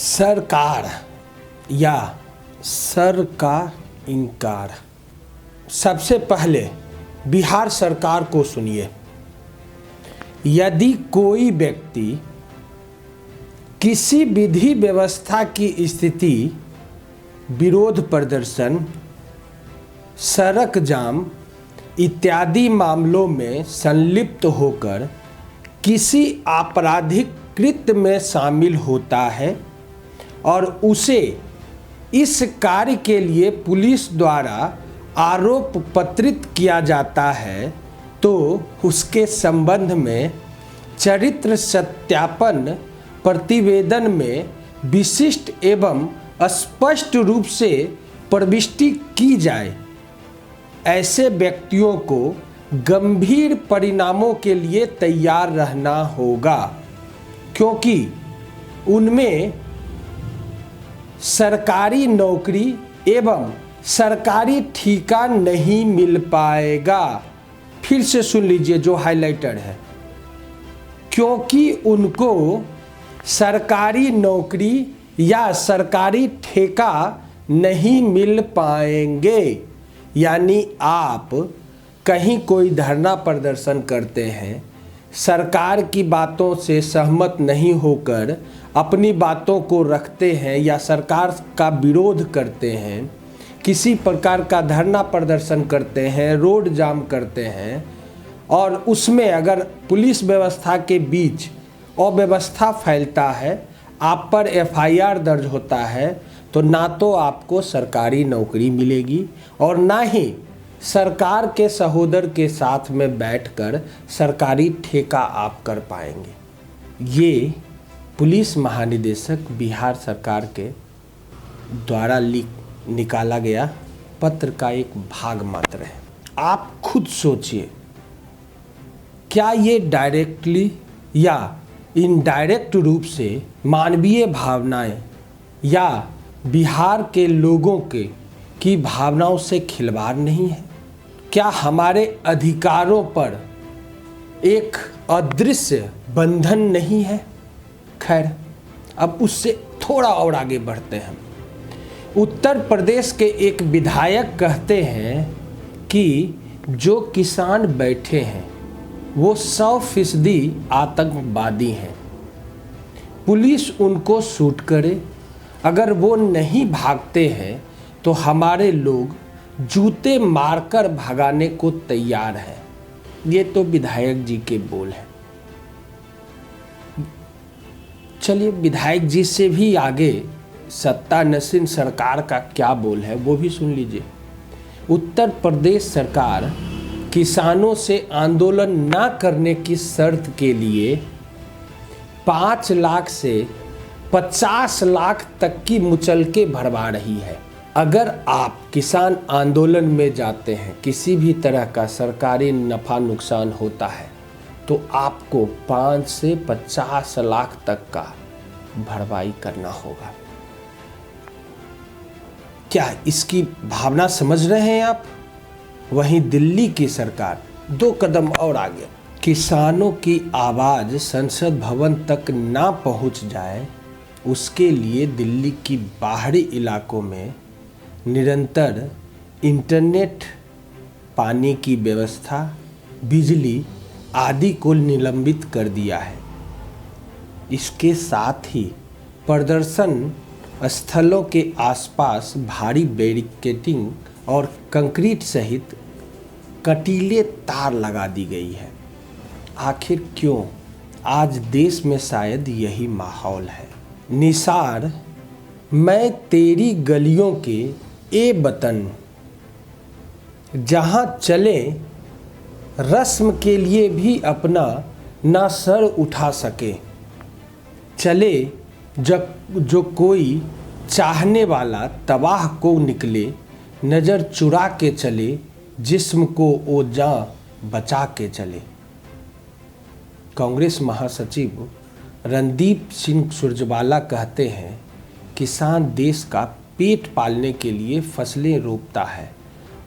सरकार या सर का इनकार। सबसे पहले बिहार सरकार को सुनिए। यदि कोई व्यक्ति किसी विधि व्यवस्था की स्थिति, विरोध प्रदर्शन, सड़क जाम इत्यादि मामलों में संलिप्त होकर किसी आपराधिक कृत्य में शामिल होता है और उसे इस कार्य के लिए पुलिस द्वारा आरोप पत्रित किया जाता है, तो उसके संबंध में चरित्र सत्यापन प्रतिवेदन में विशिष्ट एवं स्पष्ट रूप से प्रविष्टि की जाए। ऐसे व्यक्तियों को गंभीर परिणामों के लिए तैयार रहना होगा, क्योंकि उनमें सरकारी नौकरी एवं सरकारी ठेका नहीं मिल पाएगा। फिर से सुन लीजिए जो हाइलाइटेड है, क्योंकि उनको सरकारी नौकरी या सरकारी ठेका नहीं मिल पाएंगे। यानी आप कहीं कोई धरना प्रदर्शन करते हैं, सरकार की बातों से सहमत नहीं होकर अपनी बातों को रखते हैं या सरकार का विरोध करते हैं, किसी प्रकार का धरना प्रदर्शन करते हैं, रोड जाम करते हैं, और उसमें अगर पुलिस व्यवस्था के बीच अव्यवस्था फैलता है, आप पर एफआईआर दर्ज होता है, तो ना तो आपको सरकारी नौकरी मिलेगी और ना ही सरकार के सहोदर के साथ में बैठकर सरकारी ठेका आप कर पाएंगे। ये पुलिस महानिदेशक बिहार सरकार के द्वारा निकाला गया पत्र का एक भाग मात्र है। आप खुद सोचिए, क्या ये डायरेक्टली या इनडायरेक्ट रूप से मानवीय भावनाएं या बिहार के लोगों की भावनाओं से खिलवाड़ नहीं है? क्या हमारे अधिकारों पर एक अदृश्य बंधन नहीं है? खैर, अब उससे थोड़ा और आगे बढ़ते हैं। उत्तर प्रदेश के एक विधायक कहते हैं कि जो किसान बैठे हैं वो 100% आतंकवादी हैं। पुलिस उनको शूट करे, अगर वो नहीं भागते हैं तो हमारे लोग जूते मारकर भगाने को तैयार हैं। ये तो विधायक जी के बोल हैं। चलिए, विधायक जी से भी आगे सत्तानसीन सरकार का क्या बोल है वो भी सुन लीजिए। उत्तर प्रदेश सरकार किसानों से आंदोलन ना करने की शर्त के लिए 5 लाख से 50 लाख तक की मुचलके भरवा रही है। अगर आप किसान आंदोलन में जाते हैं, किसी भी तरह का सरकारी नफ़ा नुकसान होता है, तो आपको 5 से 50 लाख तक का भरपाई करना होगा। क्या इसकी भावना समझ रहे हैं आप? वहीं दिल्ली की सरकार 2 कदम और आगे। किसानों की आवाज़ संसद भवन तक ना पहुंच जाए, उसके लिए दिल्ली की बाहरी इलाकों में निरंतर इंटरनेट, पानी की व्यवस्था, बिजली आदि को निलंबित कर दिया है। इसके साथ ही प्रदर्शन स्थलों के आसपास भारी बैरिकेडिंग और कंक्रीट सहित कटीले तार लगा दी गई है। आखिर क्यों? आज देश में शायद यही माहौल है। निसार मैं तेरी गलियों के ए वतन, जहाँ चले रस्म के लिए भी अपना ना सर उठा सके, चले जब जो कोई चाहने वाला तबाह को निकले, नज़र चुरा के चले, जिस्म को ओ जान बचा के चले। कांग्रेस महासचिव रणदीप सिंह सुरजेवाला कहते हैं, किसान देश का पेट पालने के लिए फसलें रोपता है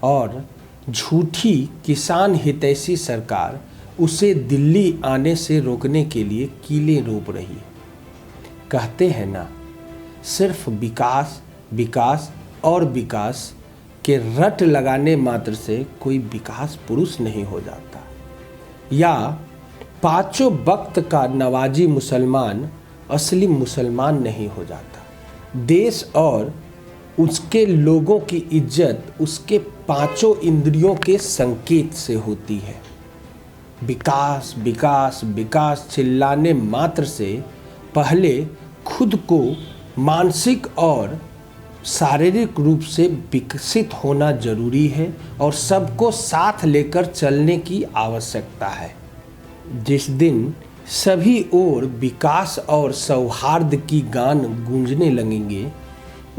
और झूठी किसान हितैषी सरकार उसे दिल्ली आने से रोकने के लिए कीले रोप रही है। कहते हैं ना, सिर्फ विकास विकास और विकास के रट लगाने मात्र से कोई विकास पुरुष नहीं हो जाता, या पांचों वक्त का नवाजी मुसलमान असली मुसलमान नहीं हो जाता। देश और उसके लोगों की इज्जत उसके पांचों इंद्रियों के संकेत से होती है। विकास विकास विकास चिल्लाने मात्र से पहले खुद को मानसिक और शारीरिक रूप से विकसित होना जरूरी है और सबको साथ लेकर चलने की आवश्यकता है। जिस दिन सभी ओर विकास और सौहार्द की गान गूंजने लगेंगे,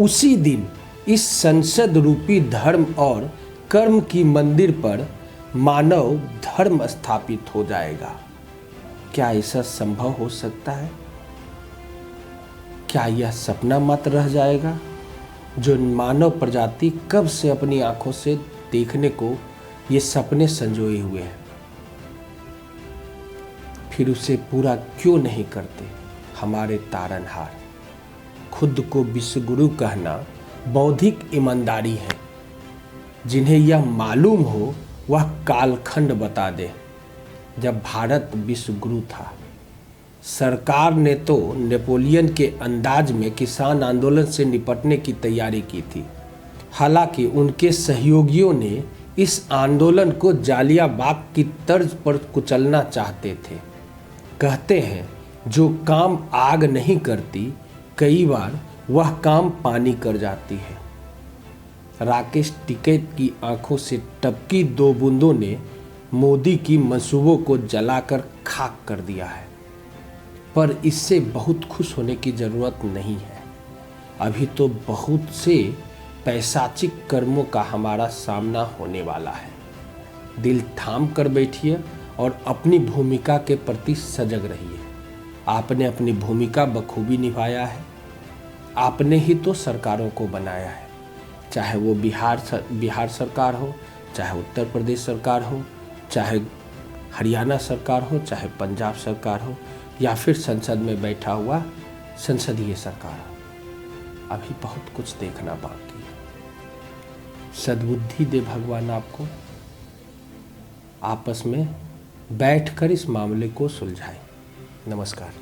उसी दिन इस संसद रूपी धर्म और कर्म की मंदिर पर मानव धर्म स्थापित हो जाएगा। क्या ऐसा संभव हो सकता है? क्या यह सपना मात्र रह जाएगा जो मानव प्रजाति कब से अपनी आंखों से देखने को ये सपने संजोए हुए हैं? फिर उसे पूरा क्यों नहीं करते हमारे तारनहार? खुद को विश्वगुरु कहना बौद्धिक ईमानदारी है। जिन्हें यह मालूम हो वह कालखंड बता दे जब भारत विश्वगुरु था। सरकार ने तो नेपोलियन के अंदाज में किसान आंदोलन से निपटने की तैयारी की थी। हालांकि उनके सहयोगियों ने इस आंदोलन को जालियाबाग की तर्ज पर कुचलना चाहते थे। कहते हैं जो काम आग नहीं करती कई बार वह काम पानी कर जाती है। राकेश टिकैत की आंखों से टपकी दो बूंदों ने मोदी की मंसूबों को जलाकर खाक कर दिया है, पर इससे बहुत खुश होने की जरूरत नहीं है। अभी तो बहुत से पैशाचिक कर्मों का हमारा सामना होने वाला है। दिल थाम कर बैठिए और अपनी भूमिका के प्रति सजग रहिए। आपने अपनी भूमिका बखूबी निभाया है। आपने ही तो सरकारों को बनाया है, चाहे वो बिहार सरकार हो, चाहे उत्तर प्रदेश सरकार हो, चाहे हरियाणा सरकार हो, चाहे पंजाब सरकार हो, या फिर संसद में बैठा हुआ संसदीय सरकार हो। अभी बहुत कुछ देखना बाकी है। सद्बुद्धि दे भगवान आपको। आपस में बैठकर इस मामले को सुलझाएं। नमस्कार।